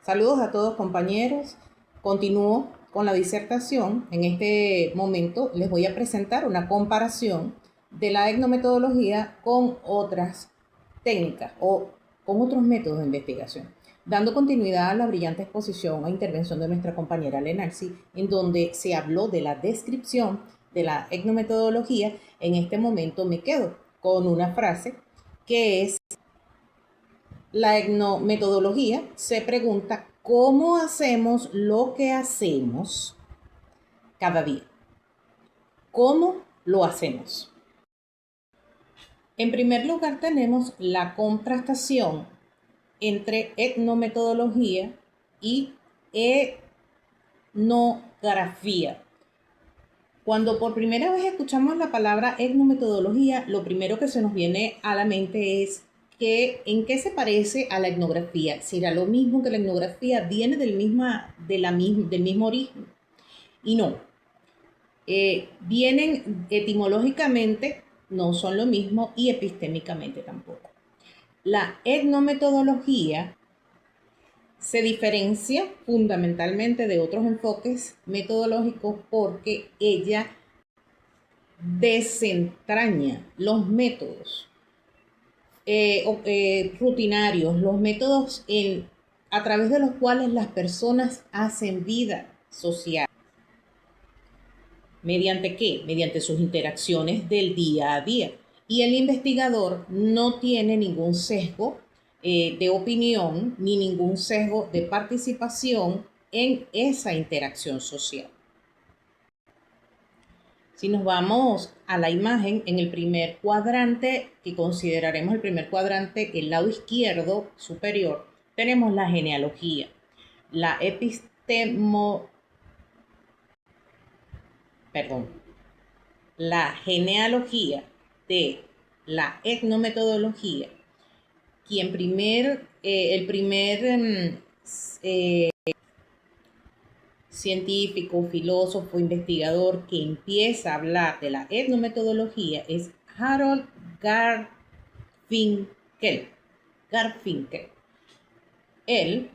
Saludos a todos compañeros. Continúo con la disertación. En este momento les voy a presentar una comparación de la etnometodología con otras técnicas o con otros métodos de investigación, dando continuidad a la brillante exposición e intervención de nuestra compañera Lenarsi, en donde se habló de la descripción de la etnometodología. En este momento me quedo con una frase que es: la etnometodología se pregunta cómo hacemos lo que hacemos cada día. ¿Cómo lo hacemos? En primer lugar tenemos la contrastación entre etnometodología y etnografía. Cuando por primera vez escuchamos la palabra etnometodología, lo primero que se nos viene a la mente es ¿en qué se parece a la etnografía? ¿Será lo mismo que la etnografía? ¿Viene del mismo origen? Y no. Vienen etimológicamente, no son lo mismo, y epistémicamente tampoco. La etnometodología se diferencia fundamentalmente de otros enfoques metodológicos porque ella desentraña los métodos rutinarios, los métodos a través de los cuales las personas hacen vida social. ¿Mediante qué? Mediante sus interacciones del día a día. Y el investigador no tiene ningún sesgo de opinión ni ningún sesgo de participación en esa interacción social. Si nos vamos a la imagen, en el primer cuadrante, que consideraremos el primer cuadrante, el lado izquierdo superior, tenemos la genealogía, la la genealogía de la etnometodología, el primer científico, filósofo, investigador que empieza a hablar de la etnometodología es Harold Garfinkel. Él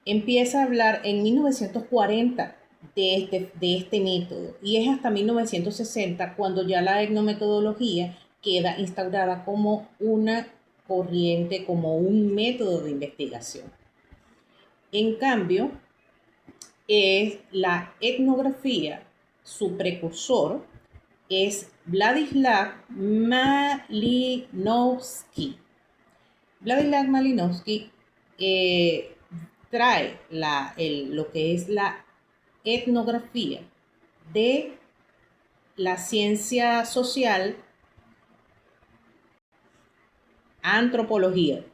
empieza a hablar en 1940 de este método y es hasta 1960 cuando ya la etnometodología queda instaurada como una corriente, como un método de investigación. En cambio, es la etnografía, su precursor es Władysław Malinowski. Władysław Malinowski trae lo que es la etnografía de la ciencia social, antropología.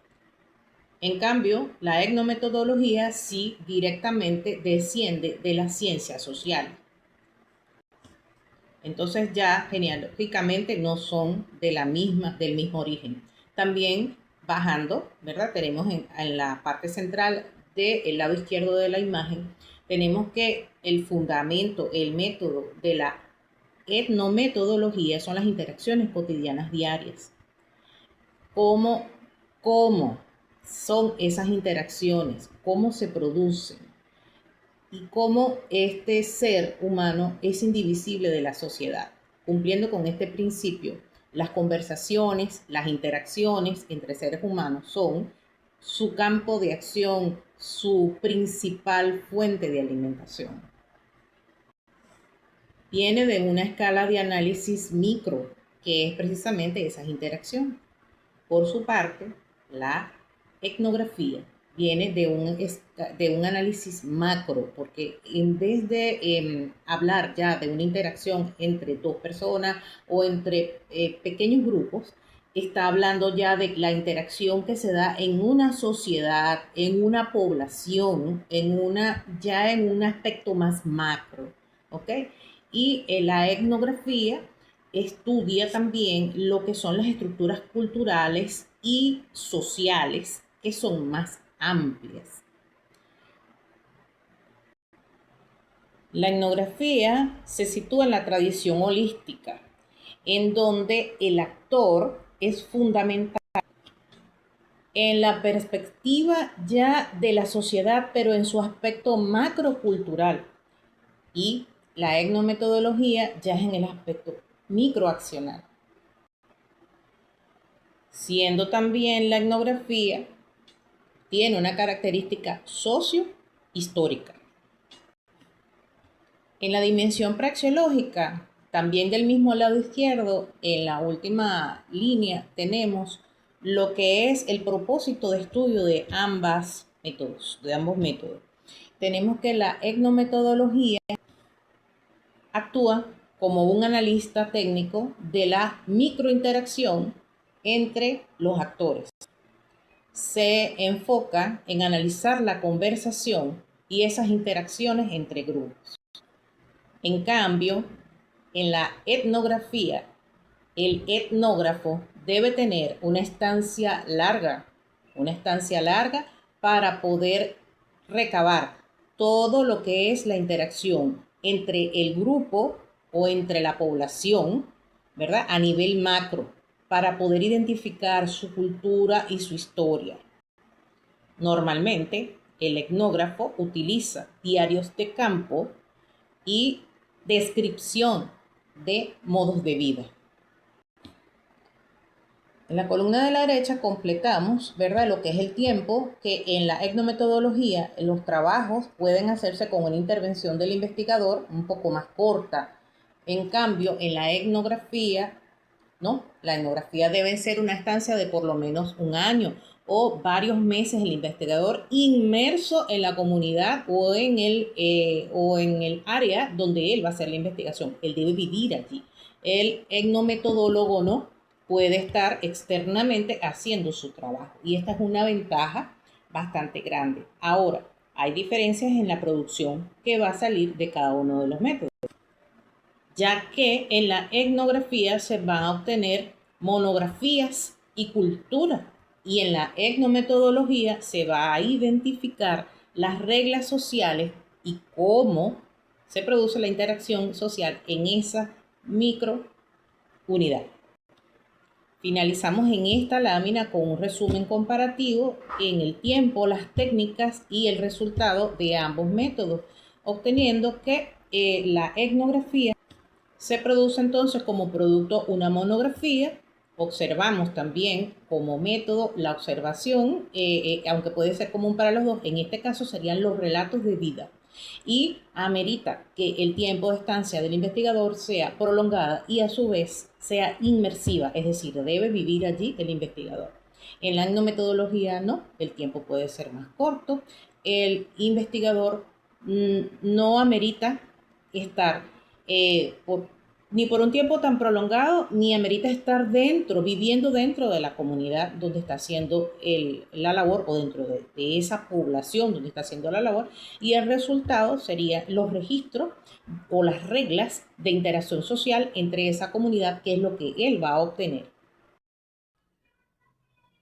En cambio, la etnometodología sí directamente desciende de la ciencia social. Entonces ya genealógicamente no son del mismo origen. También bajando, ¿verdad? Tenemos en la parte central del lado izquierdo de la imagen, tenemos que el fundamento, el método de la etnometodología son las interacciones cotidianas diarias. ¿Cómo son esas interacciones? ¿Cómo se producen? Y cómo este ser humano es indivisible de la sociedad. Cumpliendo con este principio, las conversaciones, las interacciones entre seres humanos son su campo de acción, su principal fuente de alimentación. Viene de una escala de análisis micro, que es precisamente esas interacciones. Por su parte, la etnografía viene de un análisis macro, porque en vez de hablar ya de una interacción entre dos personas o entre pequeños grupos, está hablando ya de la interacción que se da en una sociedad, en una población, ya en un aspecto más macro, ¿ok? Y la etnografía estudia también lo que son las estructuras culturales y sociales, que son más amplias. La etnografía se sitúa en la tradición holística, en donde el actor es fundamental. en la perspectiva ya de la sociedad, pero en su aspecto macrocultural. Y la etnometodología ya es en el aspecto microaccional. Siendo también la etnografía, tiene una característica socio-histórica. En la dimensión praxeológica, también del mismo lado izquierdo, en la última línea, tenemos lo que es el propósito de estudio de ambos métodos. Tenemos que la etnometodología actúa como un analista técnico de la microinteracción entre los actores. Se enfoca en analizar la conversación y esas interacciones entre grupos. En cambio, en la etnografía, el etnógrafo debe tener una estancia larga para poder recabar todo lo que es la interacción entre el grupo o entre la población, ¿verdad? A nivel macro, para poder identificar su cultura y su historia. Normalmente, el etnógrafo utiliza diarios de campo y descripción de modos de vida. En la columna de la derecha completamos, ¿verdad?, lo que es el tiempo, que en la etnometodología los trabajos pueden hacerse con una intervención del investigador un poco más corta. En cambio, en la etnografía, ¿no? La etnografía debe ser una estancia de por lo menos un año o varios meses el investigador inmerso en la comunidad o en el área donde él va a hacer la investigación. Él debe vivir allí. El etnometodólogo no puede estar externamente haciendo su trabajo. Y esta es una ventaja bastante grande. Ahora, hay diferencias en la producción que va a salir de cada uno de los métodos, ya que en la etnografía se van a obtener monografías y cultura, y en la etnometodología se va a identificar las reglas sociales y cómo se produce la interacción social en esa microunidad. Finalizamos en esta lámina con un resumen comparativo en el tiempo, las técnicas y el resultado de ambos métodos, obteniendo que la etnografía se produce entonces como producto una monografía. Observamos también como método la observación, aunque puede ser común para los dos, en este caso serían los relatos de vida. Y amerita que el tiempo de estancia del investigador sea prolongada y a su vez sea inmersiva, es decir, debe vivir allí el investigador. En la etnometodología no, el tiempo puede ser más corto, el investigador no amerita estar ni por un tiempo tan prolongado, ni amerita estar viviendo dentro de la comunidad donde está haciendo la labor o dentro de esa población donde está haciendo la labor, y el resultado serían los registros o las reglas de interacción social entre esa comunidad, que es lo que él va a obtener.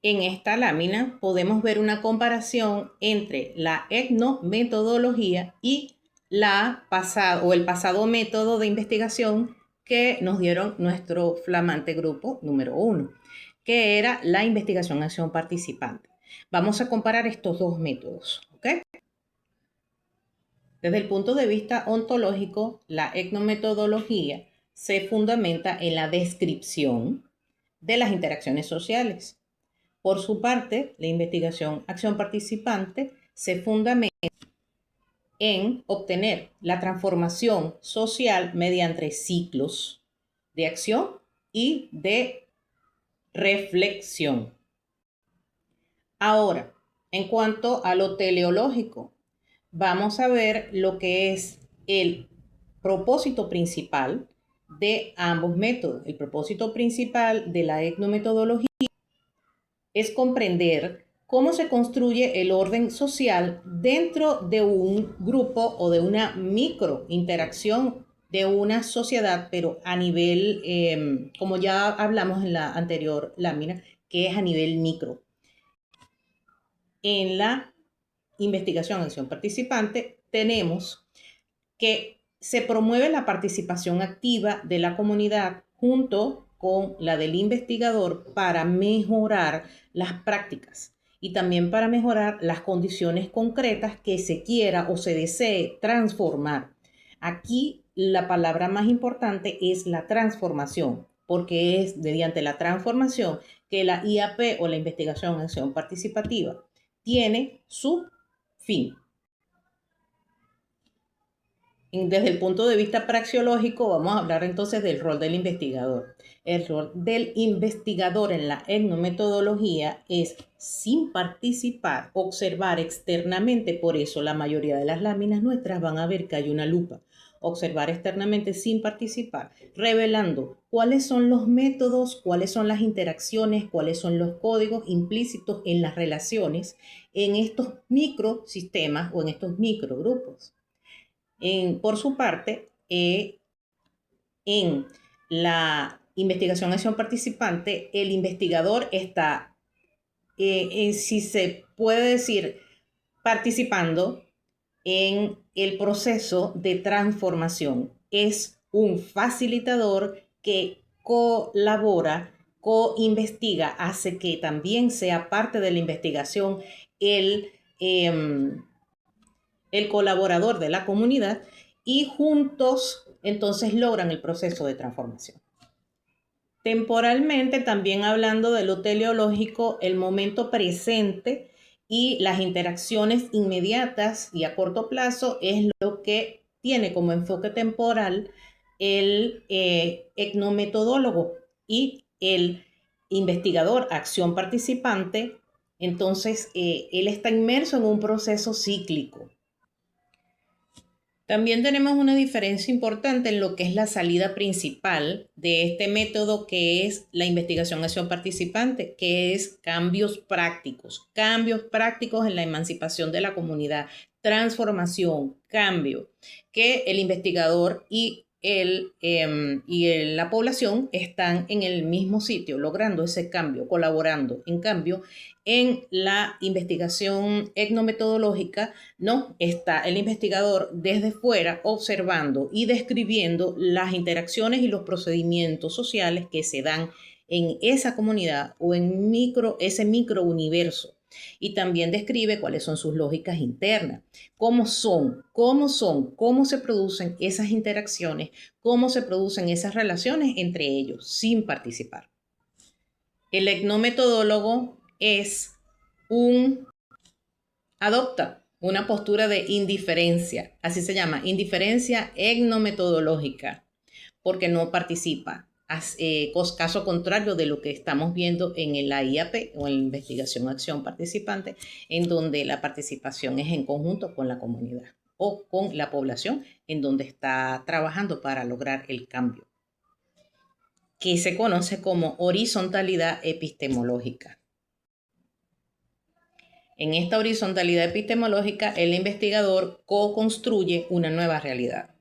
En esta lámina podemos ver una comparación entre la etnometodología y el pasado método de investigación que nos dieron nuestro flamante grupo número 1, que era la investigación-acción participante. Vamos a comparar estos dos métodos, ¿ok? Desde el punto de vista ontológico, la etnometodología se fundamenta en la descripción de las interacciones sociales. Por su parte, la investigación-acción participante se fundamenta en obtener la transformación social mediante ciclos de acción y de reflexión. Ahora, en cuanto a lo teleológico, vamos a ver lo que es el propósito principal de ambos métodos. El propósito principal de la etnometodología es comprender cómo se construye el orden social dentro de un grupo o de una microinteracción de una sociedad, pero a nivel, como ya hablamos en la anterior lámina, que es a nivel micro. En la investigación-acción participante tenemos que se promueve la participación activa de la comunidad junto con la del investigador para mejorar las prácticas y también para mejorar las condiciones concretas que se quiera o se desee transformar. Aquí la palabra más importante es la transformación, porque es mediante la transformación que la IAP o la investigación en acción participativa tiene su fin. Desde el punto de vista praxeológico, vamos a hablar entonces del rol del investigador. El rol del investigador en la etnometodología es, sin participar, observar externamente. Por eso la mayoría de las láminas nuestras van a ver que hay una lupa. Observar externamente sin participar, revelando cuáles son los métodos, cuáles son las interacciones, cuáles son los códigos implícitos en las relaciones en estos microsistemas o en estos microgrupos. Por su parte, en la investigación acción participante, el investigador está, si se puede decir, participando en el proceso de transformación. Es un facilitador que colabora, co-investiga, hace que también sea parte de la investigación el colaborador de la comunidad, y juntos entonces logran el proceso de transformación. Temporalmente, también hablando de lo teleológico, el momento presente y las interacciones inmediatas y a corto plazo es lo que tiene como enfoque temporal el etnometodólogo y el investigador acción participante. Entonces, él está inmerso en un proceso cíclico. También tenemos una diferencia importante en lo que es la salida principal de este método, que es la investigación-acción participante, que es cambios prácticos en la emancipación de la comunidad, transformación, cambio, que el investigador y la población están en el mismo sitio, logrando ese cambio, colaborando. En cambio, en la investigación etnometodológica, no está el investigador desde fuera observando y describiendo las interacciones y los procedimientos sociales que se dan en esa comunidad o en ese microuniverso. Y también describe cuáles son sus lógicas internas, cómo se producen esas interacciones, cómo se producen esas relaciones entre ellos sin participar. El etnometodólogo adopta una postura de indiferencia, así se llama, indiferencia etnometodológica, porque no participa. Caso contrario de lo que estamos viendo en la IAP o en la investigación-acción participante, en donde la participación es en conjunto con la comunidad o con la población en donde está trabajando para lograr el cambio, que se conoce como horizontalidad epistemológica. En esta horizontalidad epistemológica, el investigador co-construye una nueva realidad.